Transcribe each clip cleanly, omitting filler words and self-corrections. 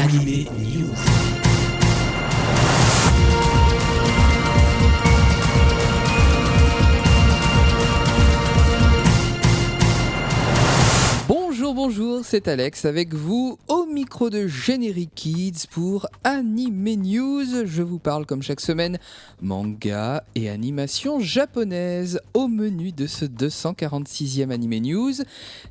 Animé News. Bonjour, c'est Alex avec vous au micro de Generic Kids pour Animé News. Je vous parle comme chaque semaine manga et animation japonaise. Au menu de ce 246e Animé News,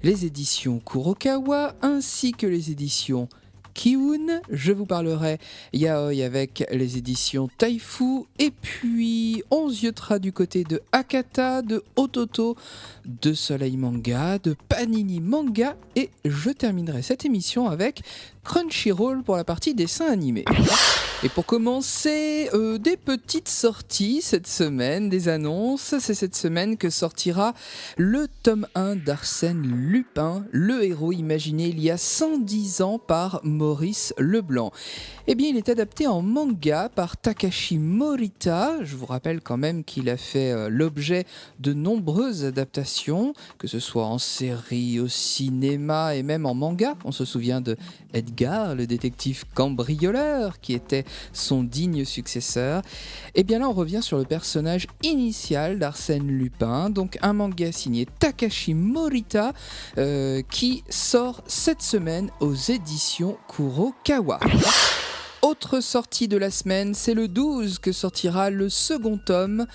les éditions Kurokawa ainsi que les éditions Kiun. Je vous parlerai yaoi avec les éditions Taifu et puis 11 Yotra du côté de Akata, de Ototo, de Soleil Manga, de Panini Manga et je terminerai cette émission avec Crunchyroll pour la partie dessin animé. Et pour commencer, des petites sorties cette semaine, des annonces. C'est cette semaine que sortira le tome 1 d'Arsène Lupin, le héros imaginé il y a 110 ans par Maurice Leblanc. Eh bien, il est adapté en manga par Takashi Morita. Je vous rappelle quand même qu'il a fait l'objet de nombreuses adaptations, que ce soit en série, au cinéma et même en manga. On se souvient de Edgar, le détective cambrioleur, qui était son digne successeur. Et bien là, on revient sur le personnage initial d'Arsène Lupin, donc un manga signé Takashi Morita, qui sort cette semaine aux éditions Kurokawa. Autre sortie de la semaine, c'est le 12 que sortira le second tome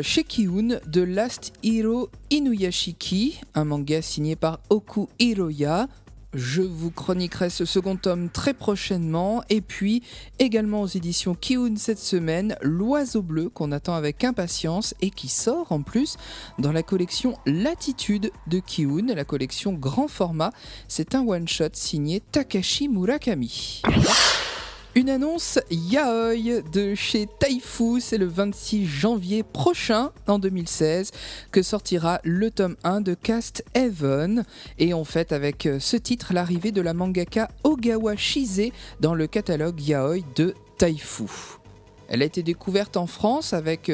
chez Kiun de Last Hero Inuyashiki, un manga signé par Oku Hiroya. Je vous chroniquerai ce second tome très prochainement. Et puis, également aux éditions Kiun cette semaine, L'Oiseau Bleu, qu'on attend avec impatience et qui sort en plus dans la collection Latitude de Kiun, la collection grand format. C'est un one-shot signé Takashi Murakami. Une annonce yaoi de chez Taifu, c'est le 26 janvier prochain, en 2016, que sortira le tome 1 de Cast Heaven. Et on fête avec ce titre l'arrivée de la mangaka Ogawa Shize dans le catalogue yaoi de Taifu. Elle a été découverte en France avec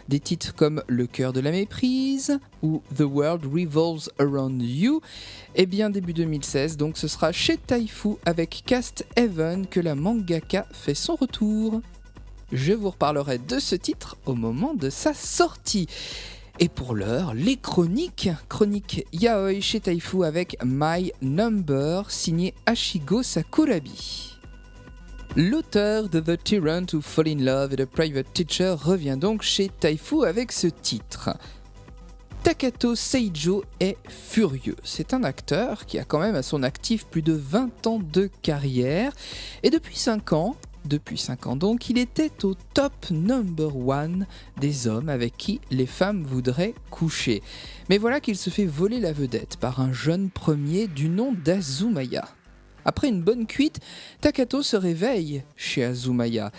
des titres comme Le cœur de la méprise ou The World Revolves Around You. Et bien début 2016, donc ce sera chez Taifu avec Cast Heaven que la mangaka fait son retour. Je vous reparlerai de ce titre au moment de sa sortie. Et pour l'heure, les chroniques yaoi chez Taifu avec My Number signé Ashigo Sakurabi. L'auteur de The Tyrant Who Fell in Love et The Private Teacher revient donc chez Taifu avec ce titre. Takato Seijo est furieux. C'est un acteur qui a quand même à son actif plus de 20 ans de carrière. Et depuis 5 ans donc, il était au top number 1 des hommes avec qui les femmes voudraient coucher. Mais voilà qu'il se fait voler la vedette par un jeune premier du nom d'Azumaya. Après une bonne cuite, Takato se réveille chez Azumaya.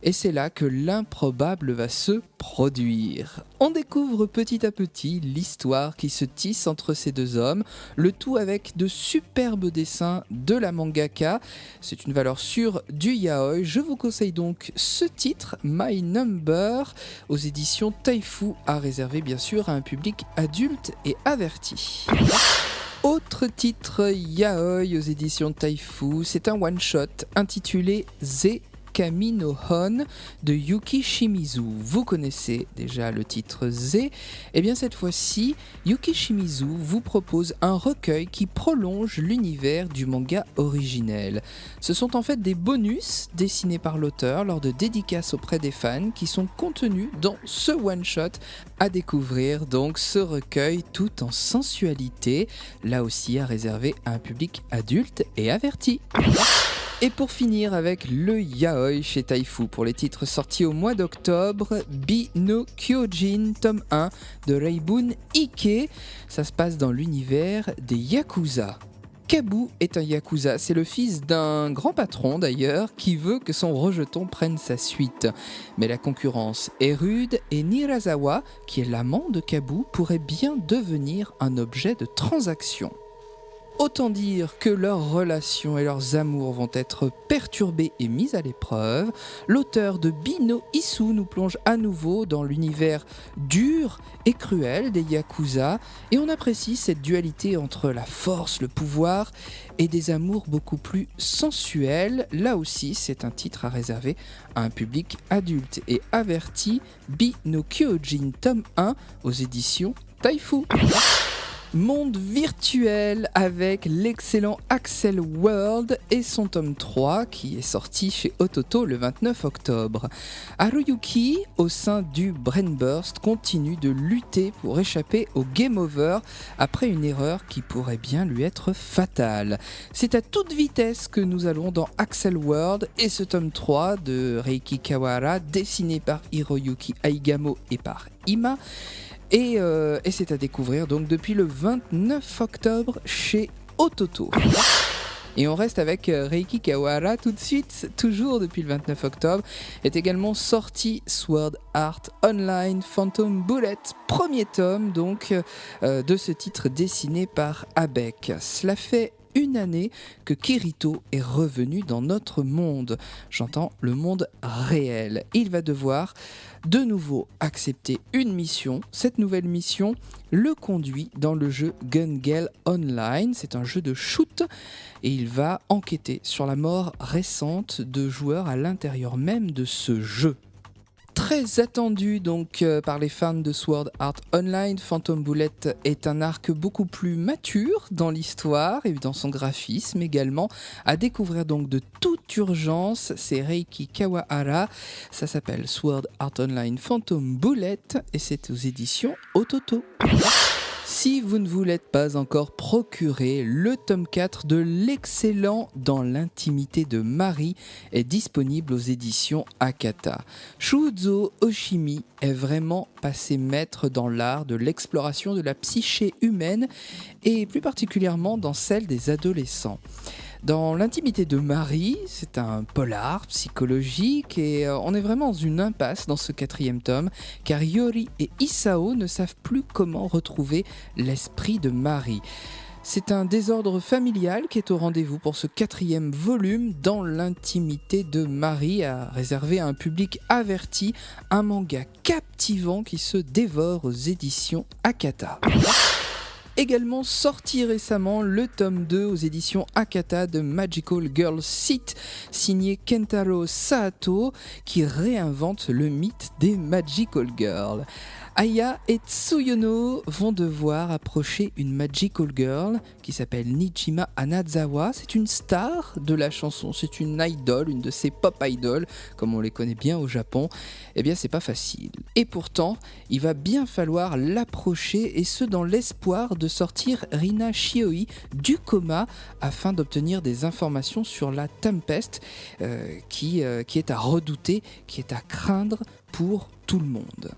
Et c'est là que l'improbable va se produire. On découvre petit à petit l'histoire qui se tisse entre ces deux hommes, le tout avec de superbes dessins de la mangaka. C'est une valeur sûre du yaoi. Je vous conseille donc ce titre, My Number, aux éditions Taifu, à réserver bien sûr à un public adulte et averti. Autre titre yaoi aux éditions Taifu, c'est un one-shot intitulé Ze Kami no Hon de Yuki Shimizu. Vous connaissez déjà le titre Z. Et bien cette fois-ci, Yuki Shimizu vous propose un recueil qui prolonge l'univers du manga originel. Ce sont en fait des bonus dessinés par l'auteur lors de dédicaces auprès des fans qui sont contenus dans ce one-shot. À découvrir donc ce recueil tout en sensualité, là aussi à réserver à un public adulte et averti. Et pour finir avec le yaoi chez Taifu pour les titres sortis au mois d'octobre, Bi no Kyojin tome 1 de Reibun Ike. Ça se passe dans l'univers des Yakuza. Kabu est un Yakuza, c'est le fils d'un grand patron d'ailleurs qui veut que son rejeton prenne sa suite. Mais la concurrence est rude et Nirazawa, qui est l'amant de Kabu, pourrait bien devenir un objet de transaction. Autant dire que leurs relations et leurs amours vont être perturbés et mis à l'épreuve. L'auteur de Bino Isu nous plonge à nouveau dans l'univers dur et cruel des Yakuza et on apprécie cette dualité entre la force, le pouvoir et des amours beaucoup plus sensuels. Là aussi, c'est un titre à réserver à un public adulte et averti. Bino Kyojin tome 1 aux éditions Taifu. Monde virtuel avec l'excellent Accel World et son tome 3 qui est sorti chez Ototo le 29 octobre. Haruyuki, au sein du Brainburst, continue de lutter pour échapper au Game Over après une erreur qui pourrait bien lui être fatale. C'est à toute vitesse que nous allons dans Accel World et ce tome 3 de Reiki Kawahara, dessiné par Hiroyuki Aigamo et par Ima. Et c'est à découvrir donc depuis le 29 octobre chez Ototo. Et on reste avec Reiki Kawahara tout de suite, toujours depuis le 29 octobre, est également sorti Sword Art Online Phantom Bullet, premier tome donc de ce titre dessiné par Abek. Cela fait une année que Kirito est revenu dans notre monde. J'entends le monde réel. Il va devoir de nouveau accepter une mission. Cette nouvelle mission le conduit dans le jeu Gun Gale Online. C'est un jeu de shoot et il va enquêter sur la mort récente de joueurs à l'intérieur même de ce jeu. Très attendu donc par les fans de Sword Art Online, Phantom Bullet est un arc beaucoup plus mature dans l'histoire et dans son graphisme également. À découvrir donc de toute urgence, c'est Reiki Kawahara. Ça s'appelle Sword Art Online Phantom Bullet et c'est aux éditions Ototo. Si vous ne vous l'êtes pas encore procuré, le tome 4 de l'excellent Dans l'intimité de Marie est disponible aux éditions Akata. Shuzo Oshimi est vraiment passé maître dans l'art de l'exploration de la psyché humaine et plus particulièrement dans celle des adolescents. Dans l'intimité de Marie, c'est un polar psychologique et on est vraiment dans une impasse dans ce 4e tome car Yori et Isao ne savent plus comment retrouver l'esprit de Marie. C'est un désordre familial qui est au rendez-vous pour ce 4e volume Dans l'intimité de Marie, à réserver à un public averti, un manga captivant qui se dévore aux éditions Akata. Également sorti récemment le tome 2 aux éditions Akata de Magical Girl Seat, signé Kentaro Sato, qui réinvente le mythe des Magical Girls. Aya et Tsuyono vont devoir approcher une Magical Girl qui s'appelle Nijima Anazawa. C'est une star de la chanson, c'est une idol, une de ces pop idols, comme on les connaît bien au Japon. Eh bien, c'est pas facile. Et pourtant, il va bien falloir l'approcher, et ce dans l'espoir de sortir Rina Shioi du coma afin d'obtenir des informations sur la Tempest qui est à redouter, qui est à craindre pour tout le monde.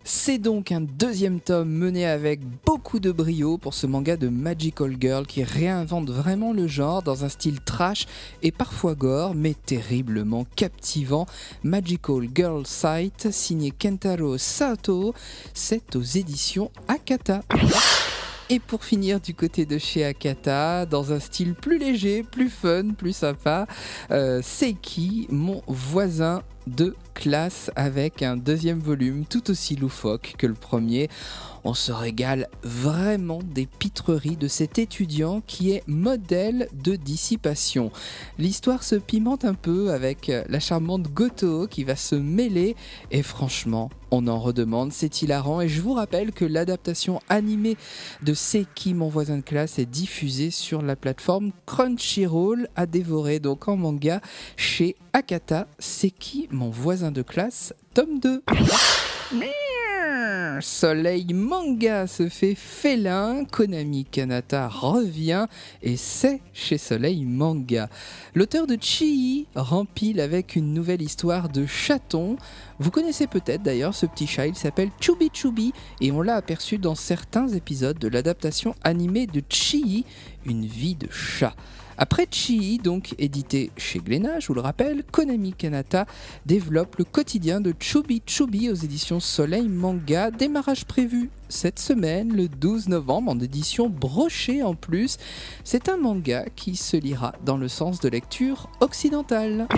C'est donc un 2e tome mené avec beaucoup de brio pour ce manga de Magical Girl qui réinvente vraiment le genre dans un style trash et parfois gore mais terriblement captivant. Magical Girl Sight, signé Kentaro Sato, c'est aux éditions Akata. Et pour finir du côté de chez Akata, dans un style plus léger, plus fun, plus sympa, Seiki, mon voisin de classe, avec un 2e volume tout aussi loufoque que le premier. On se régale vraiment des pitreries de cet étudiant qui est modèle de dissipation. L'histoire se pimente un peu avec la charmante Goto qui va se mêler et franchement, on en redemande, c'est hilarant. Et je vous rappelle que l'adaptation animée de Seiki, mon voisin de classe, est diffusée sur la plateforme Crunchyroll, à dévorer donc en manga chez Akata. Seiki, mon voisin de classe, tome 2. Soleil Manga se fait félin, Konami Kanata revient et c'est chez Soleil Manga. L'auteur de Chii rempile avec une nouvelle histoire de chaton. Vous connaissez peut-être d'ailleurs ce petit chat, il s'appelle Chubby Chubby et on l'a aperçu dans certains épisodes de l'adaptation animée de Chii, une vie de chat. Après Chii, donc édité chez Glénat, je vous le rappelle, Konami Kanata développe le quotidien de Chubby Chubby aux éditions Soleil Manga. Démarrage prévu cette semaine, le 12 novembre, en édition brochée en plus. C'est un manga qui se lira dans le sens de lecture occidentale.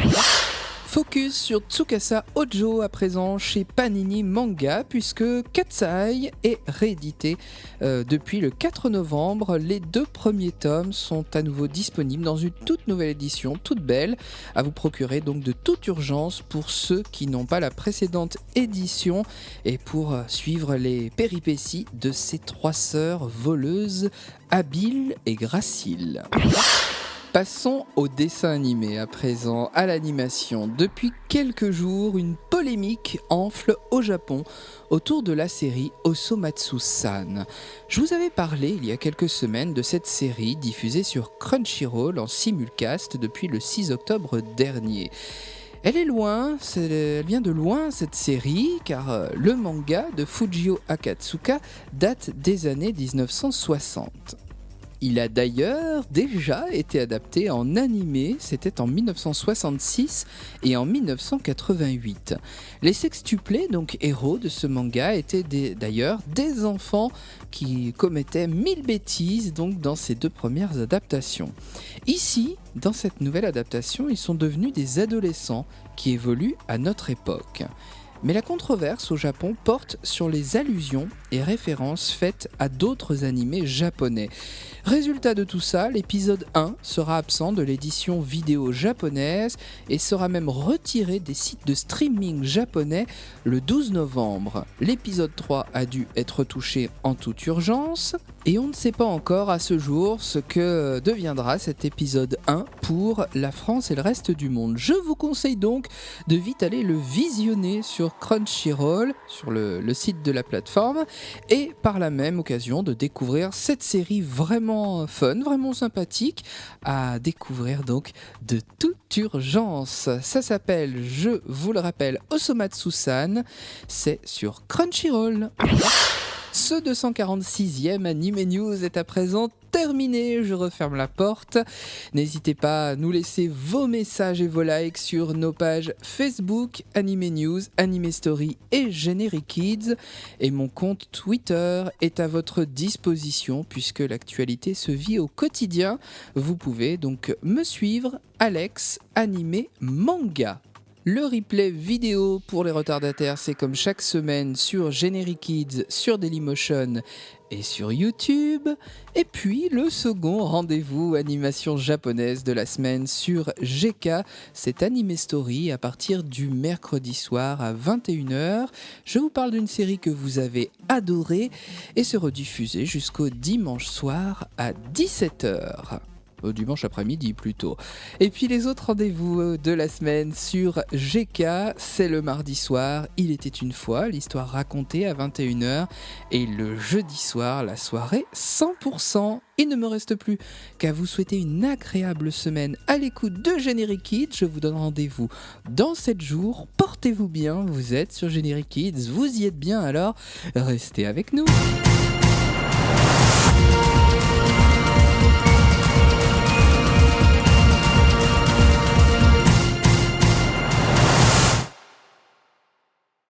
Focus sur Tsukasa Ojo à présent chez Panini Manga, puisque Katsai est réédité depuis le 4 novembre. Les 2 premiers tomes sont à nouveau disponibles dans une toute nouvelle édition, toute belle, à vous procurer donc de toute urgence pour ceux qui n'ont pas la précédente édition et pour suivre les péripéties de ces 3 sœurs voleuses habiles et graciles. Passons au dessin animé à présent, à l'animation. Depuis quelques jours, une polémique enfle au Japon autour de la série Osomatsu-san. Je vous avais parlé il y a quelques semaines de cette série diffusée sur Crunchyroll en simulcast depuis le 6 octobre dernier. Elle vient de loin cette série, car le manga de Fujio Akatsuka date des années 1960. Il a d'ailleurs déjà été adapté en animé, c'était en 1966 et en 1988. Les sextuplés, donc héros de ce manga, étaient d'ailleurs des enfants qui commettaient 1000 bêtises donc dans ces 2 premières adaptations. Ici, dans cette nouvelle adaptation, ils sont devenus des adolescents qui évoluent à notre époque. Mais la controverse au Japon porte sur les allusions et références faites à d'autres animés japonais. Résultat de tout ça, l'épisode 1 sera absent de l'édition vidéo japonaise et sera même retiré des sites de streaming japonais le 12 novembre. L'épisode 3 a dû être touché en toute urgence et on ne sait pas encore à ce jour ce que deviendra cet épisode 1 pour la France et le reste du monde. Je vous conseille donc de vite aller le visionner sur Crunchyroll, sur le site de la plateforme, et par la même occasion de découvrir cette série vraiment fun, vraiment sympathique à découvrir donc de toute urgence. Ça s'appelle, je vous le rappelle, Osomatsu-san, c'est sur Crunchyroll. Ce 246e Anime News est à présent terminé, je referme la porte. N'hésitez pas à nous laisser vos messages et vos likes sur nos pages Facebook, Anime News, Anime Story et Generic Kids. Et mon compte Twitter est à votre disposition puisque l'actualité se vit au quotidien. Vous pouvez donc me suivre, Alex Anime Manga. Le replay vidéo pour les retardataires, c'est comme chaque semaine sur Generic Kids, sur Dailymotion et sur YouTube. Et puis le second rendez-vous animation japonaise de la semaine sur GK, c'est Anime Story à partir du mercredi soir à 21h. Je vous parle d'une série que vous avez adorée et se rediffuser jusqu'au dimanche soir à 17h. Dimanche après-midi plutôt. Et puis les autres rendez-vous de la semaine sur GK, c'est le mardi soir, il était une fois, l'histoire racontée à 21h, et le jeudi soir, la soirée 100%. Il ne me reste plus qu'à vous souhaiter une agréable semaine à l'écoute de Generic Kids. Je vous donne rendez-vous dans 7 jours. Portez-vous bien, vous êtes sur Generic Kids, vous y êtes bien, alors restez avec nous.